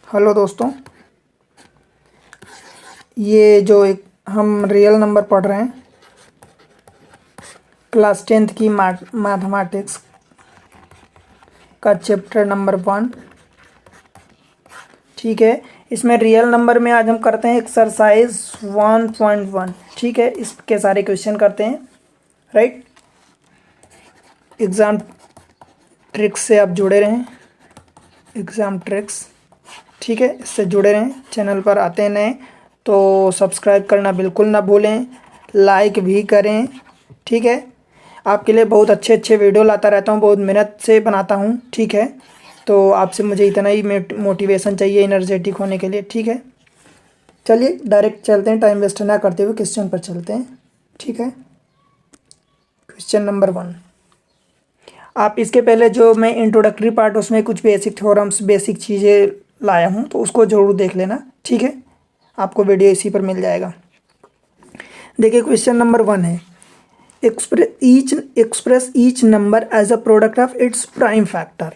Hello दोस्तों, ये जो एक हम रियल नंबर पढ़ रहे हैं क्लास 10th की मैथमेटिक्स का चैप्टर नंबर 1। ठीक है, इसमें रियल नंबर में आज हम करते हैं एक्सरसाइज 1.1। ठीक है, इसके सारे क्वेश्चन करते हैं। राइट, एग्ज़ाम ट्रिक्स से आप जुड़े रहें, एग्ज़ाम ट्रिक्स। ठीक है, इससे जुड़े रहें। चैनल पर आते हैं नए तो सब्सक्राइब करना बिल्कुल ना भूलें, लाइक भी करें। ठीक है, आपके लिए बहुत अच्छे अच्छे वीडियो लाता रहता हूँ, बहुत मेहनत से बनाता हूँ। ठीक है, तो आपसे मुझे इतना ही मोटिवेशन चाहिए एनर्जेटिक होने के लिए। ठीक है, चलिए डायरेक्ट चलते हैं, टाइम वेस्ट ना करते हुए क्वेश्चन पर चलते हैं। ठीक है, क्वेश्चन नंबर 1। आप इसके पहले जो मैं इंट्रोडक्टरी पार्ट उसमें कुछ बेसिक थ्योरम्स बेसिक चीज़ें लाया हूँ तो उसको ज़रूर देख लेना। ठीक है, आपको वीडियो इसी पर मिल जाएगा। देखिए, क्वेश्चन नंबर 1 है express each number as a product of its prime factor.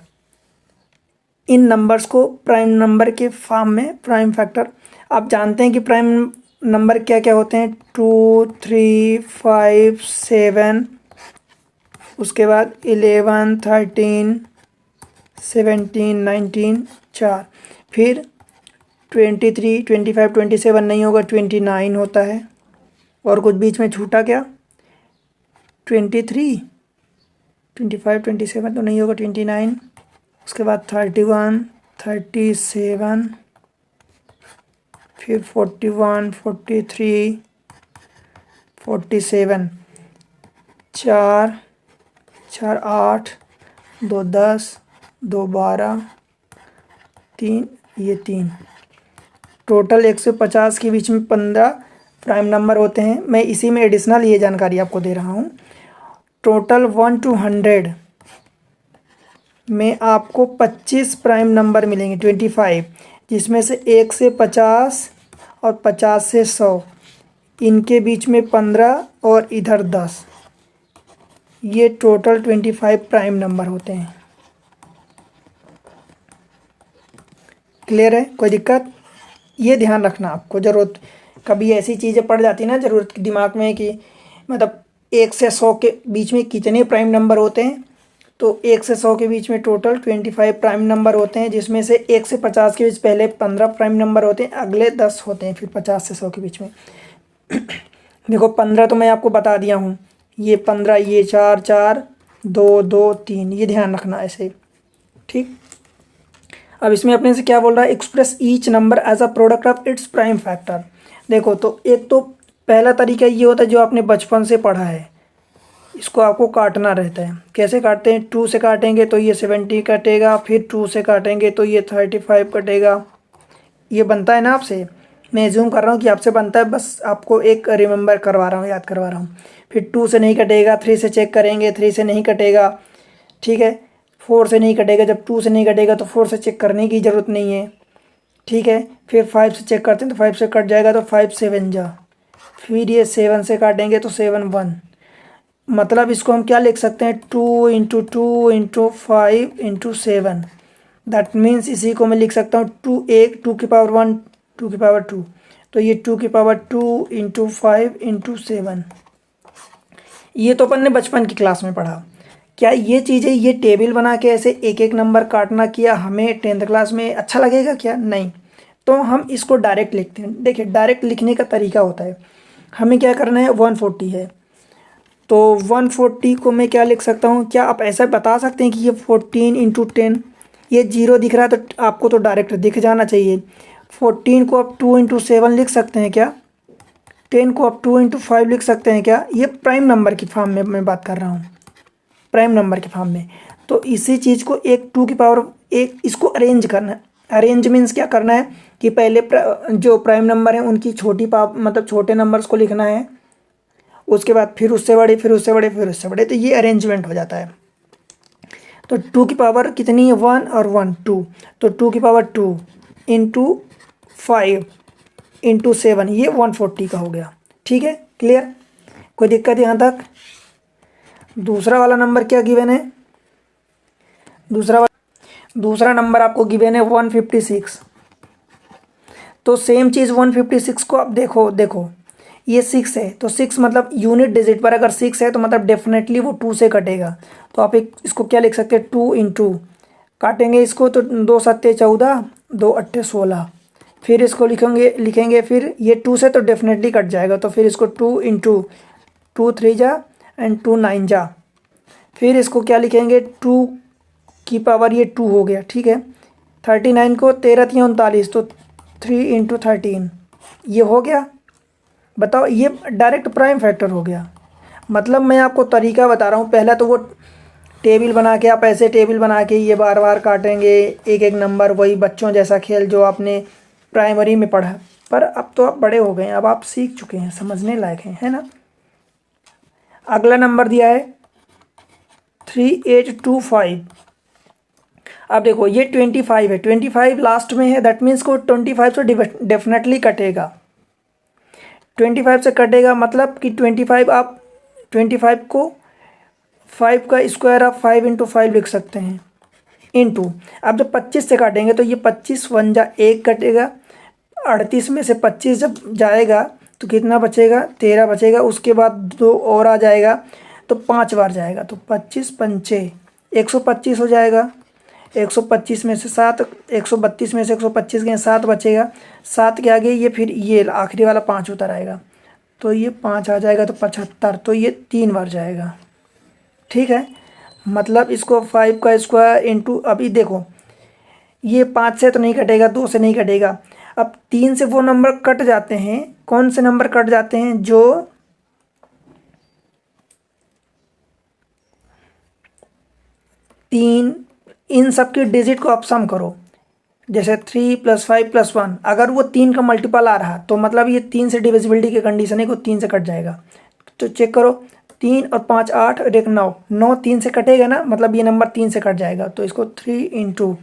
इन नंबर्स को प्राइम नंबर के फॉर्म में प्राइम फैक्टर, आप जानते हैं कि प्राइम नंबर क्या क्या होते हैं, 2, 3, 5, 7, उसके बाद 11, 13, 17, 19, 4, फिर 23, 25, 27 नहीं होगा, 29 होता है। और कुछ बीच में छूटा क्या, 23, 25, 27 तो नहीं होगा, 29, उसके बाद 31, 37, फिर 41, 43, 47, 4, 4, 8, 2, 10, 2, 12, 3, ये 3, टोटल 150 के बीच में 15 प्राइम नंबर होते हैं। मैं इसी में एडिशनल ये जानकारी आपको दे रहा हूँ। टोटल 1 to 100 में आपको 25 प्राइम नंबर मिलेंगे, 25, जिसमें से 1 से 50 और 50 से 100, इनके बीच में 15 और इधर 10, ये टोटल 25 प्राइम नंबर होते हैं। क्लियर है, कोई दिक्कत? ये ध्यान रखना, आपको ज़रूरत कभी ऐसी चीज़ें पड़ जाती ना ज़रूरत दिमाग में कि मतलब 1 से 100 के बीच में कितने प्राइम नंबर होते हैं, तो 1 से 100 के बीच में टोटल 25 प्राइम नंबर होते हैं, जिसमें से 1 से 50 के बीच पहले 15 प्राइम नंबर होते हैं, अगले 10 होते हैं, फिर 50 से 100 के बीच में। देखो 15 तो मैं आपको बता दिया हूँ, ये 15, ये 4, 4, 2, 2, 3, ये ध्यान रखना ऐसे। ठीक, अब इसमें अपने से क्या बोल रहा है, express each number as a product of its prime factor. देखो, तो एक तो पहला तरीका ये होता है जो आपने बचपन से पढ़ा है, इसको आपको काटना रहता है। कैसे काटते हैं, 2 से काटेंगे तो ये 70 कटेगा, फिर 2 से काटेंगे तो ये 35 कटेगा। ये बनता है ना आपसे, मैं एज्यूम कर रहा हूँ कि आपसे बनता है, बस आपको एक रिमेंबर करवा रहा हूँ, याद करवा रहा हूँ। फिर 2 से नहीं कटेगा, 3 से चेक करेंगे, 3 से नहीं कटेगा। ठीक है, 4 से नहीं कटेगा, जब 2 से नहीं कटेगा तो 4 से चेक करने की ज़रूरत नहीं है। ठीक है, फिर 5 से चेक करते हैं तो 5 से कट जाएगा, तो 5 7 जा, फिर ये 7 से काटेंगे तो 7 1। मतलब इसको हम क्या लिख सकते हैं, 2 into 2 into 5 into 7। That means इसी को मैं लिख सकता हूँ 2 की पावर 1, 2 की पावर 2, तो ये 2 की पावर 2 इंटू 5 इंटू 7। ये तो अपन ने बचपन की क्लास में पढ़ा। क्या ये चीज़ें, ये टेबल बना के ऐसे एक एक नंबर काटना, किया हमें 10th क्लास में अच्छा लगेगा क्या? नहीं। तो हम इसको डायरेक्ट लिखते हैं। देखिए, डायरेक्ट लिखने का तरीका होता है, हमें क्या करना है, 140 है तो 140 को मैं क्या लिख सकता हूँ, क्या आप ऐसा बता सकते हैं कि ये 14 इंटू 10, ये 0 दिख रहा है तो आपको तो डायरेक्ट दिख जाना चाहिए। 14 को आप 2 इंटू 7 लिख सकते हैं क्या? 10 को आप 2 इंटू 5 लिख सकते हैं क्या? ये प्राइम नंबर की फॉर्म में मैं बात कर रहा हूँ, प्राइम नंबर के फॉर्म में। तो इसी चीज़ को एक 2 की पावर एक, इसको अरेंज करना है। अरेंज मीन्स क्या करना है कि पहले जो प्राइम नंबर है उनकी छोटी मतलब छोटे नंबर्स को लिखना है, उसके बाद फिर उससे बड़े, फिर उससे बड़े, फिर उससे बड़े, तो ये अरेंजमेंट हो जाता है। तो 2 की पावर कितनी है, 1 और 1 2, तो 2 की पावर 2 इंटू 5 इंटू 7, ये 140 का हो गया। ठीक है, क्लियर, कोई दिक्कत यहाँ तक? दूसरा वाला नंबर क्या गिवन है, दूसरा नंबर आपको गिवन है 156। तो सेम चीज़ 156 को अब देखो ये 6 है, तो 6 मतलब यूनिट डिजिट पर अगर 6 है तो मतलब डेफिनेटली वो 2 से कटेगा। तो आप इसको क्या लिख सकते हैं, 2 इंटू काटेंगे इसको तो 2 सत्ते 14, 2 अट्ठे 16, फिर इसको लिखेंगे फिर ये 2 से तो डेफिनेटली कट जाएगा, तो फिर इसको 2 इंटू 2 3 जा एंड 2 9 जा, फिर इसको क्या लिखेंगे 2 की पावर ये 2 हो गया, ठीक है। 39 को 13 3 39, तो 3 इंटू 13 ये हो गया। बताओ ये डायरेक्ट प्राइम फैक्टर हो गया। मतलब मैं आपको तरीका बता रहा हूँ, पहला तो वो टेबल बना के आप ऐसे टेबल बना के ये बार बार काटेंगे एक एक नंबर, वही बच्चों जैसा खेल जो आपने प्राइमरी में पढ़ा, पर अब तो आप बड़े हो गए हैं, अब आप सीख चुके हैं, समझने लायक हैं, है ना। अगला नंबर दिया है 3825। अब देखो ये 25 है, 25 लास्ट में है, दैट मीन्स को 25 से डेफिनेटली कटेगा, 25 से कटेगा मतलब कि 25 आप 25 को 5 का स्क्वायर आप 5 इंटू 5 लिख सकते हैं, इंटू अब जब 25 से काटेंगे तो ये 25 1 जा 1 कटेगा, 38 में से 25 जब जाएगा तो कितना बचेगा, 13 बचेगा, उसके बाद 2 और आ जाएगा तो 5 बार जाएगा, तो 25 पंचे 125 हो जाएगा, 125 में से 7, 132 में से 125 गए 7 बचेगा, 7 के आगे ये फिर ये आखिरी वाला 5 उतर आएगा, तो ये 5 आ जाएगा तो 75, तो ये 3 बार जाएगा, ठीक है। मतलब इसको 5 का स्क्वायर इंटू, अभी देखो ये 5 से तो नहीं कटेगा, 2 से नहीं कटेगा, अब 3 से वो नंबर कट जाते हैं, कौन से नंबर कट जाते हैं, जो 3 इन सब की डिजिट को आप सम करो, जैसे 3 + 5 + 1, अगर वो 3 का मल्टीपल आ रहा तो मतलब ये 3 से डिविजिबिलिटी की कंडीशन है, को 3 से कट जाएगा। तो चेक करो, 3 और 5 8 और 1 9, 9 3 से कटेगा ना, मतलब ये नंबर 3 से कट जाएगा, तो इसको 3 इंटू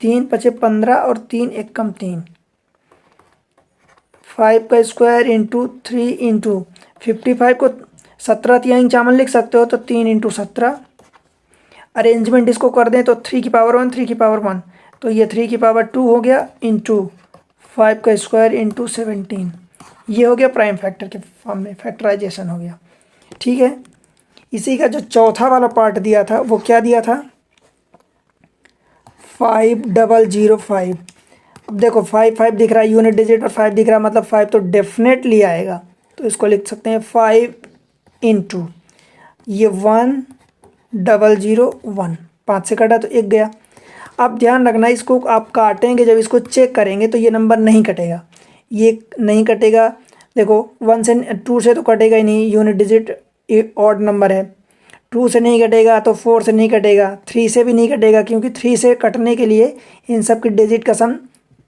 3 पचे 15 और 3 1 कम 3, 5 का स्क्वायर इंटू 3 इंटू 55 को 17 तिहाई चावल लिख सकते हो, तो 3 इंटू 17, अरेंजमेंट इसको कर दें तो 3 की पावर 1 3 की पावर 1, तो ये 3 की पावर 2 हो गया, इंटू 5 का स्क्वायर इंटू 17, ये हो गया प्राइम फैक्टर के फॉर्म में, फैक्टराइजेशन हो गया, ठीक है। इसी का जो चौथा वाला पार्ट दिया था वो क्या दिया था, 5005। अब देखो 5 5 दिख रहा है यूनिट डिजिट और 5 दिख रहा है, मतलब 5 तो डेफिनेटली आएगा, तो इसको लिख सकते हैं 5 इंटू ये 1001, 5 से कटा तो 1 गया। अब ध्यान रखना, इसको आप काटेंगे जब इसको चेक करेंगे तो ये नंबर नहीं कटेगा, ये नहीं कटेगा, देखो 1 से 2 से तो कटेगा ही नहीं, यूनिट डिजिट ऑड नंबर है, 2 से नहीं कटेगा तो 4 से नहीं कटेगा, 3 से भी नहीं कटेगा, क्योंकि 3 से कटने के लिए इन सब की डिजिट का सम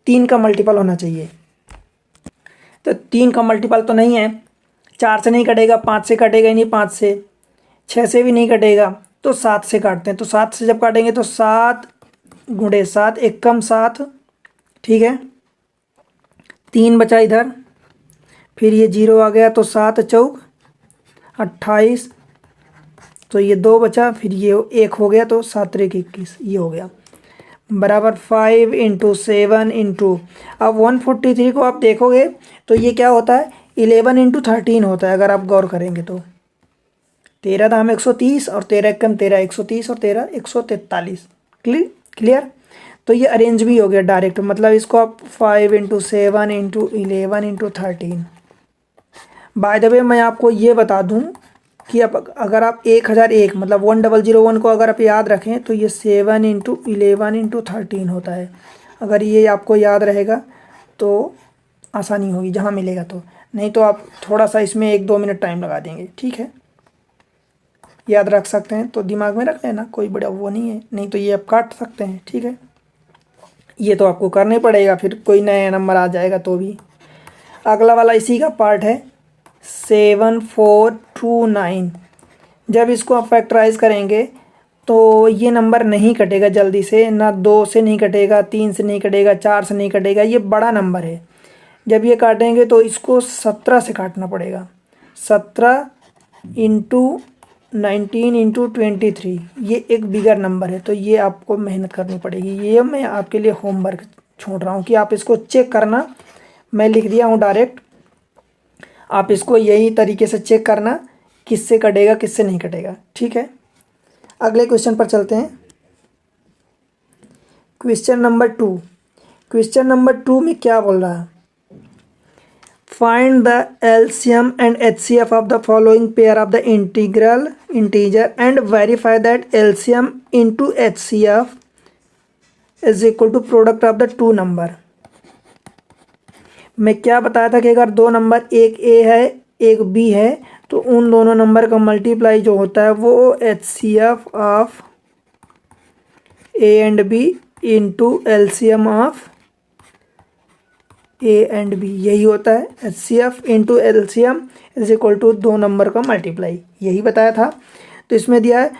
3 का मल्टीपल होना चाहिए, तो 3 का मल्टीपल तो नहीं है, 4 से नहीं कटेगा, 5 से कटेगा ही नहीं, 5 से 6 से भी नहीं कटेगा, तो 7 से काटते हैं, तो 7 से जब काटेंगे तो 7 गुणे 7 1 कम 7, ठीक है, 3 बचा इधर, फिर ये 0 आ गया, तो 7 चौक 28, तो ये 2 बचा, फिर ये 1 हो गया, तो 7 3 21, ये हो गया, बराबर 5 इंटू 7 इंटू, अब 143 को आप देखोगे तो ये क्या होता है, 11 इंटू 13 होता है, अगर आप गौर करेंगे तो 13 दाम 130 और 13 कम 13 130 और 13 143, क्लियर। तो ये अरेंज भी हो गया डायरेक्ट, मतलब इसको आप 5 into 7 into 11 into 13। By the way मैं आपको ये बता दूं कि अब अगर आप 1001 मतलब 1001 को अगर आप याद रखें तो ये 7 इंटू 11 इंटू 13 होता है, अगर ये आपको याद रहेगा तो आसानी होगी जहाँ मिलेगा, तो नहीं तो आप थोड़ा सा इसमें 1-2 मिनट टाइम लगा देंगे, ठीक है। याद रख सकते हैं तो दिमाग में रख लेना, कोई बड़ा वो नहीं है, नहीं तो ये आप काट सकते हैं, ठीक है। ये तो आपको करना ही पड़ेगा, फिर कोई नया नंबर आ जाएगा तो भी। अगला वाला इसी का पार्ट है 7429। जब इसको आप फैक्टराइज करेंगे तो ये नंबर नहीं कटेगा जल्दी से, ना 2 से नहीं कटेगा, 3 से नहीं कटेगा, 4 से नहीं कटेगा, ये बड़ा नंबर है। जब ये काटेंगे तो इसको 17 से काटना पड़ेगा, 17 इंटू 19 इंटू 23, ये एक बिगर नंबर है, तो ये आपको मेहनत करनी पड़ेगी। ये मैं आपके लिए होमवर्क छोड़ रहा हूँ कि आप इसको चेक करना मैं लिख दिया हूँ डायरेक्ट। आप इसको यही तरीके से चेक करना किससे कटेगा किससे नहीं कटेगा, ठीक है। अगले क्वेश्चन पर चलते हैं। Question number 2। क्वेश्चन नंबर 2 में क्या बोल रहा है, find the LCM and HCF of the following pair of the integer and verify that LCM into HCF is equal to product of the two number. मैं क्या बताया था कि अगर दो नंबर, एक ए है एक बी है, तो उन दोनों नंबर का मल्टीप्लाई जो होता है वो HCF of A and B into LCM of A and B, यही होता है। HCF into LCM is equal to दो नंबर का मल्टीप्लाई, यही बताया था। तो इसमें दिया है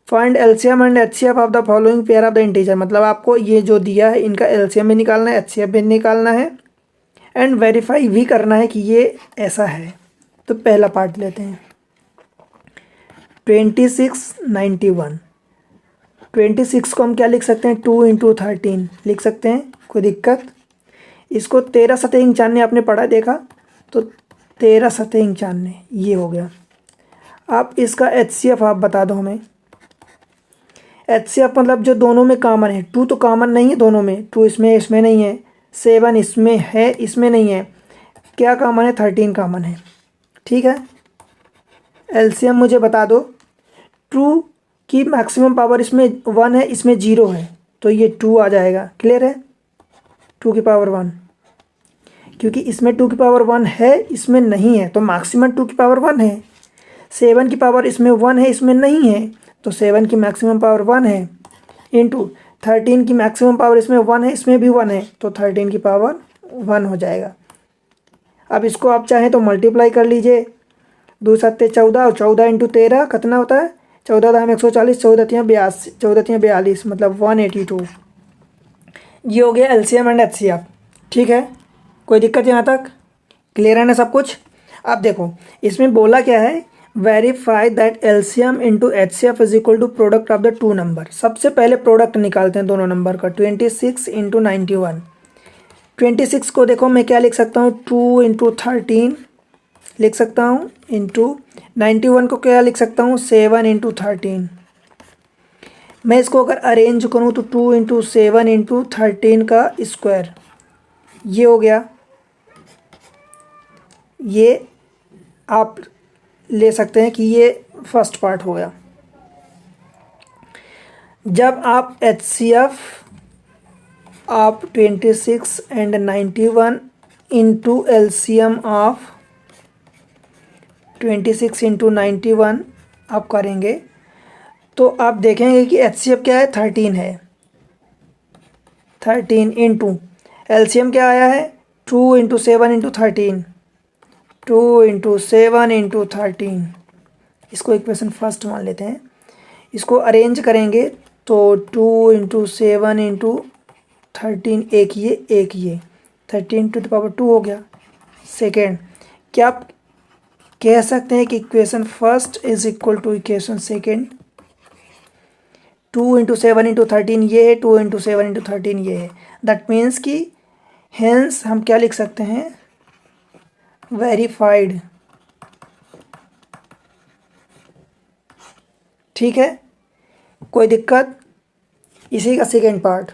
find LCM and HCF of the following pair of the integer, मतलब आपको ये जो दिया है इनका एलसीएम भी निकालना है, एचसीएफ भी निकालना है एंड वेरीफाई भी करना है कि ये ऐसा है। तो पहला पार्ट लेते हैं, 26 91। 26 को हम क्या लिख सकते हैं, 2 इंटू 13 लिख सकते हैं, कोई दिक्कत। इसको 13 सतह 95 आपने पढ़ा देखा, तो 13 सतह 95 ये हो गया। आप इसका एचसीएफ आप बता दो हमें। एचसीएफ मतलब जो दोनों में कॉमन है, 2 तो कॉमन नहीं है दोनों में, 2 इसमें नहीं है, 7 इसमें है इसमें नहीं है, क्या कॉमन है, 13 कॉमन है, ठीक है। एलसीएम मुझे बता दो। 2 की मैक्सिमम पावर इसमें 1 है इसमें 0 है, तो ये 2 आ जाएगा, क्लियर है। 2 की पावर 1, क्योंकि इसमें 2 की पावर 1 है इसमें नहीं है, तो मैक्सिमम 2 की पावर 1 है। 7 की पावर इसमें 1 है इसमें नहीं है, तो 7 की मैक्सिमम पावर 1 है, इंटू 13 की मैक्सिमम पावर इसमें 1 है इसमें भी 1 है, तो 13 की पावर 1 हो जाएगा। अब इसको आप चाहें तो मल्टीप्लाई कर लीजिए, 2 सत्ते 14 और 14 इंटू 13 कितना होता है, 14 दाम 140, 14 तियाँ 82, 14 तियाँ 42, मतलब 182। ये हो गया एलसीएम एंड एचसीएफ, ठीक है। कोई दिक्कत यहाँ तक, क्लियर है ना सब कुछ। अब देखो इसमें बोला क्या है, verify that LCM into HCF is equal to product of the two number. सबसे पहले प्रोडक्ट निकालते हैं दोनों नंबर का, 26 इंटू 91। 26 को देखो मैं क्या लिख सकता हूँ, 2 इंटू 13 लिख सकता हूँ, इंटू 91 को क्या लिख सकता हूँ, 7 इंटू 13। मैं इसको अगर अरेंज करूँ तो 2 इंटू 7 इंटू 13 का स्क्वायर, ये हो गया। ये आप ले सकते हैं कि ये फर्स्ट पार्ट हो गया। जब आप एचसीएफ आप 26 and 91 into LCM of 26 into 91 आप करेंगे तो आप देखेंगे कि एचसीएफ क्या है, 13 है। 13 इंटू एलसीएम क्या आया है, 2 इंटू 7 इंटू 13, 2 इंटू 7 इंटू 13। इसको इक्वेशन फर्स्ट मान लेते हैं। इसको अरेंज करेंगे तो 2 इंटू 7 इंटू 13, एक ये 13 टू द पावर 2 हो गया। सेकेंड, क्या आप कह सकते हैं कि equation first is equal to equation second. 2 into 7 into 13 ये है, 2 इंटू 7 इंटू 13 ये है। दैट मीन्स कि हेंस हम क्या लिख सकते हैं, वेरीफाइड, ठीक है। कोई दिक्कत, इसी का सेकेंड पार्ट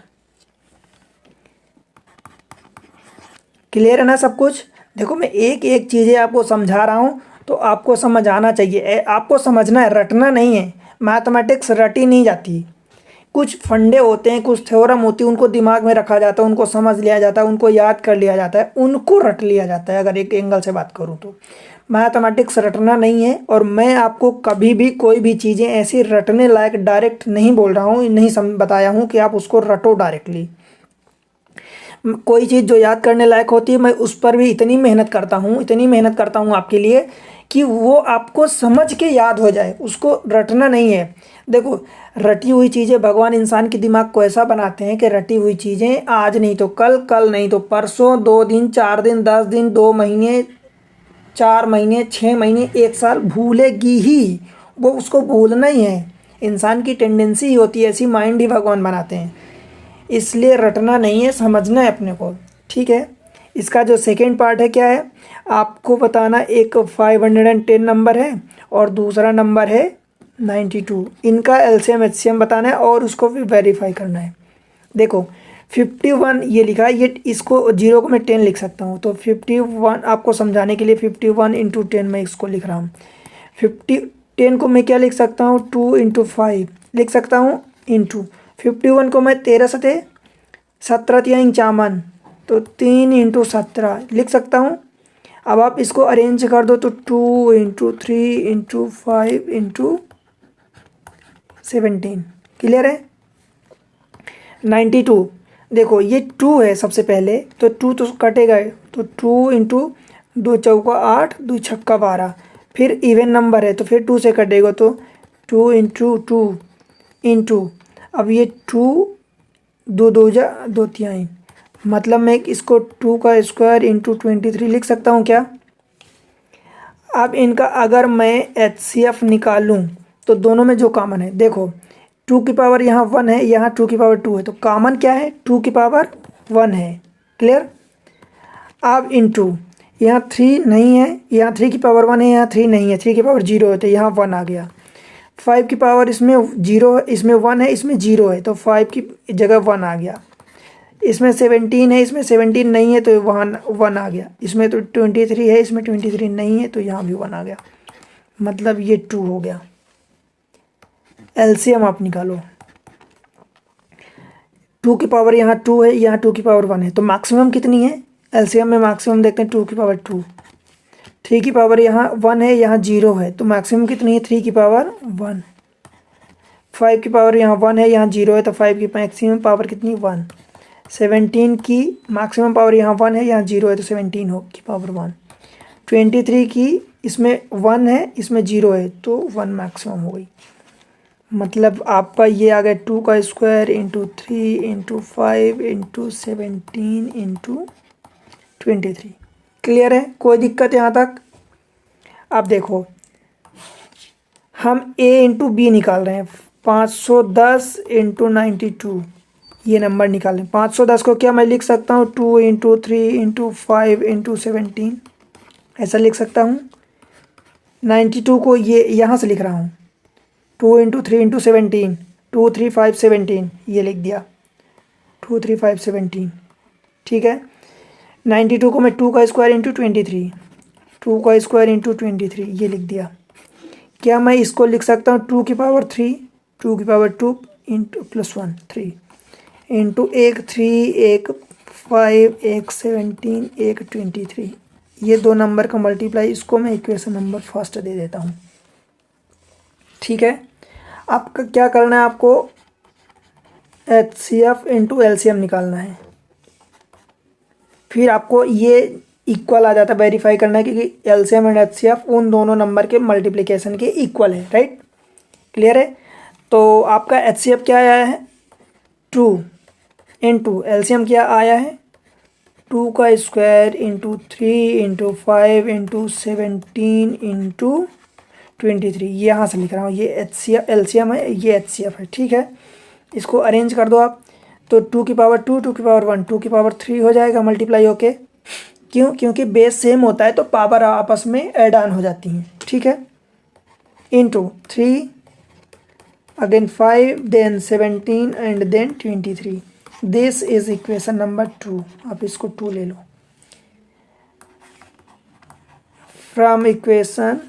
क्लियर है ना सब कुछ। देखो मैं एक एक चीज़ें आपको समझा रहा हूँ तो आपको समझ आना चाहिए, आपको समझना है, रटना नहीं है। मैथमेटिक्स रटी नहीं जाती, कुछ फंडे होते हैं, कुछ थ्योरम होती है, उनको दिमाग में रखा जाता है, उनको समझ लिया जाता है, उनको याद कर लिया जाता है, उनको रट लिया जाता है। अगर एक एंगल से बात करूँ तो मैथमेटिक्स रटना नहीं है। और मैं आपको कभी भी कोई भी चीज़ें ऐसी रटने लायक डायरेक्ट नहीं बोल रहा हूँ, नहीं बताया हूँ कि आप उसको रटो डायरेक्टली। कोई चीज़ जो याद करने लायक होती है मैं उस पर भी इतनी मेहनत करता हूँ आपके लिए कि वो आपको समझ के याद हो जाए, उसको रटना नहीं है। देखो रटी हुई चीज़ें, भगवान इंसान के दिमाग को ऐसा बनाते हैं कि रटी हुई चीज़ें आज नहीं तो कल, कल नहीं तो परसों, 2 दिन 4 दिन 10 दिन 2 महीने 4 महीने 6 महीने 1 साल भूलेगी ही, वो उसको भूलना ही है। इंसान की टेंडेंसी ही होती है, ऐसी माइंड ही भगवान बनाते हैं। इसलिए रटना नहीं है, समझना है अपने को, ठीक है। इसका जो सेकेंड पार्ट है क्या है, आपको बताना एक 510 नंबर है और दूसरा नंबर है 92। इनका एलसीएम एचसीएम बताना है और उसको भी वेरीफाई करना है। देखो 51 ये लिखा है, ये इसको जीरो को मैं 10 लिख सकता हूँ, तो 51 आपको समझाने के लिए 51 इंटू 10 मैं इसको लिख रहा हूँ। 10 को मैं क्या लिख सकता हूँ, 2 इंटू 5 लिख सकता हूँ, इंटू 51 को मैं 13 सते 17 तिया चामन, तो 3 इंटू 17 लिख सकता हूँ। अब आप इसको अरेंज कर दो तो 2 इंटू 3 इंटू 5 इंटू 17। क्लियर है। 92 देखो ये 2 है सबसे पहले, तो 2 तो कटेगा, तो 2 इंटू 2 चौका 8 2 छक्का 12, फिर इवन नंबर है तो फिर 2 से कटेगा, तो 2 इंटू 2 इंटू, अब ये 2 2 2 जा 2 तिहाई, मतलब मैं इसको 2 का स्क्वायर इंटू 23 लिख सकता हूँ क्या। अब इनका अगर मैं एचसीएफ निकालूं तो दोनों में जो कॉमन है, देखो 2 की पावर यहाँ 1 है, यहाँ 2 की पावर 2 है, तो कॉमन क्या है, 2 की पावर 1 है। क्लियर। अब इंटू यहाँ 3 नहीं है, यहाँ 3 की पावर 1 है, यहाँ 3 नहीं है, 3 की पावर 0 है तो यहाँ 1 आ गया। 5 की पावर इसमें 0 है, इसमें 1 है, इसमें 0 है, तो 5 की जगह 1 आ गया। इसमें 17 है, इसमें 17 नहीं है तो वहाँ 1 आ गया। इसमें तो 23 है, इसमें 23 नहीं है तो यहाँ भी 1 आ गया, मतलब ये 2 हो गया। एलसीएम आप निकालो, 2 की पावर यहाँ 2 है, यहाँ 2 की पावर 1 है, तो मैक्सिमम कितनी है, एलसीएम में मैक्सिमम देखते हैं 2 की पावर 2। 3 की पावर यहाँ 1 है, यहाँ 0 है, तो मैक्सिमम कितनी है 3 की पावर 1। 5 की पावर यहाँ 1 है, यहाँ 0 है, तो 5 की मैक्सिमम पावर कितनी 1। 17 की मैक्सिमम पावर यहाँ 1 है, यहाँ 0 है, तो 17 हो की पावर 1। 23 की इसमें 1 है, इसमें 0 है, तो 1 मैक्सिमम हो गई। मतलब आपका ये आ गया 2 का square into 3 into 5 into 17 into 23। Clear है, कोई दिक्कत यहाँ तक। अब देखो हम a इंटू बी निकाल रहे हैं, 510 इंटू 92 ये नंबर निकालें। 510 को क्या मैं लिख सकता हूँ, 2 इंटू 3 इंटू 5 इंटू 17 ऐसा लिख सकता हूँ। 92 को ये यहाँ से लिख रहा हूँ, 2 इंटू 3 इंटू 17 2 3 5 17 ये लिख दिया, 2 3 5 17। ठीक है। 92 को मैं 2 का स्क्वायर इंटू 23 2 का स्क्वायर इंटू 23 ये लिख दिया। क्या मैं इसको लिख सकता हूँ 2 की पावर 3 2 की पावर 2 इंटू +1 3 इंटू एक 3 एक 5 एक 17 एक 23, ये दो नंबर का मल्टीप्लाई, इसको मैं इक्वेशन नंबर फर्स्ट दे देता हूँ। ठीक है। आपका क्या करना है, आपको एचसीएफ इंटू एलसीएम निकालना है, फिर आपको ये इक्वल आ जाता है, वेरीफाई करना है क्योंकि एलसीएम एंड एचसीएफ उन दोनों नंबर के मल्टीप्लिकेशन के इक्वल है। राइट, क्लियर है। तो आपका एचसीएफ क्या आया है 2 इंटू एलसीएम क्या आया है 2 का square into 3 into 5 into 17 into 23। यहाँ से लिख रहा हूँ, ये एलसीएम है, ये एचसीएफ है। ठीक है, इसको अरेंज कर दो आप, तो 2 की पावर 2 2 की पावर 1 2 की पावर 3 हो जाएगा मल्टीप्लाई होके। क्यों, क्योंकि बेस सेम होता है तो पावर आपस में ऐड ऑन हो जाती हैं। ठीक है, into 3 again 5 then 17 and then 23। This is equation number 2। आप इसको 2 ले लो। From equation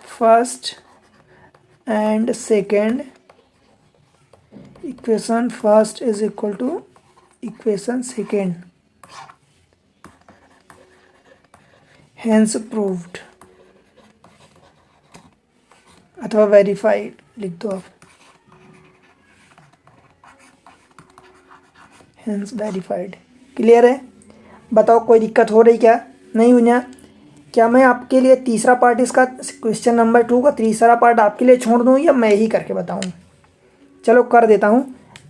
first and second, equation first is equal to equation second, hence proved अथवा वेरीफाइड लिख दो आप, हेंस वेरीफाइड। क्लियर है। बताओ कोई दिक्कत हो रही क्या, नहीं हुई ना। क्या मैं आपके लिए तीसरा पार्ट इसका क्वेश्चन नंबर 2 का तीसरा पार्ट आपके लिए छोड़ दूँ या मैं ही करके बताऊँ। चलो कर देता हूँ,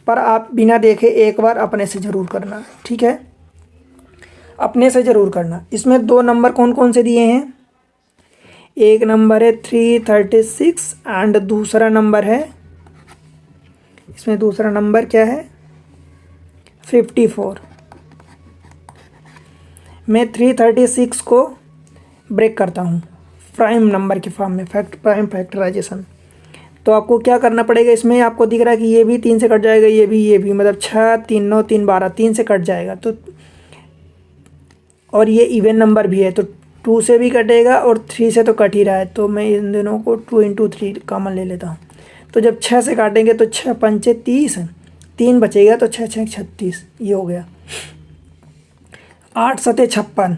पर आप बिना देखे एक बार अपने से ज़रूर करना। ठीक है, अपने से ज़रूर करना। इसमें 2 नंबर कौन कौन से दिए हैं, एक नंबर है 336 एंड दूसरा नंबर है, इसमें दूसरा नंबर क्या है 54। मैं 336 को ब्रेक करता हूँ प्राइम नंबर के फॉर्म में, प्राइम फैक्टराइजेशन। तो आपको क्या करना पड़ेगा, इसमें आपको दिख रहा है कि ये भी 3 से कट जाएगा, ये भी मतलब 6 3 9 3 12 3 से कट जाएगा। तो और ये इवन नंबर भी है तो 2 से भी कटेगा और 3 से तो कट ही रहा है, तो मैं इन दोनों को 2 × 3 कॉमन ले लेता हूँ। तो जब 6 से काटेंगे तो 6 पंचे 30, 3 बचेगा तो 6 6 36, ये हो गया। 8 सते 56,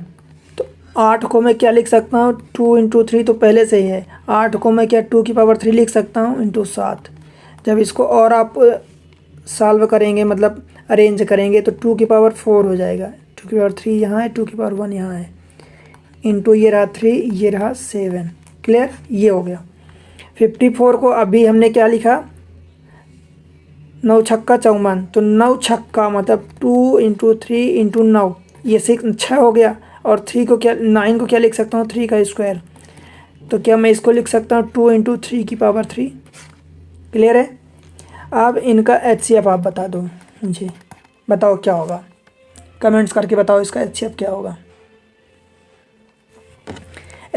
तो 8 को मैं क्या लिख सकता हूँ, 2 × 3 तो पहले से ही है, 8 को मैं क्या 2 की पावर 3 लिख सकता हूँ × 7। जब इसको और आप सॉल्व करेंगे मतलब अरेंज करेंगे तो 2 की पावर 4 हो जाएगा, 2 की पावर 3 यहाँ है, 2 की पावर 1 यहाँ है, इंटू ये रहा 3, ये रहा 7। क्लियर, ये हो गया। 54 को अभी हमने क्या लिखा, 9 छक्का 54, तो 9 छक्का मतलब 2 × 3 × 9, ये 6 हो गया। और 3 को क्या, 9 को क्या लिख सकता हूँ, 3 का स्क्वायर। तो क्या मैं इसको लिख सकता हूँ 2 × 3 की पावर 3। क्लियर है। अब इनका HCF आप बता दो मुझे, बताओ क्या होगा, कमेंट्स करके बताओ इसका HCF क्या होगा।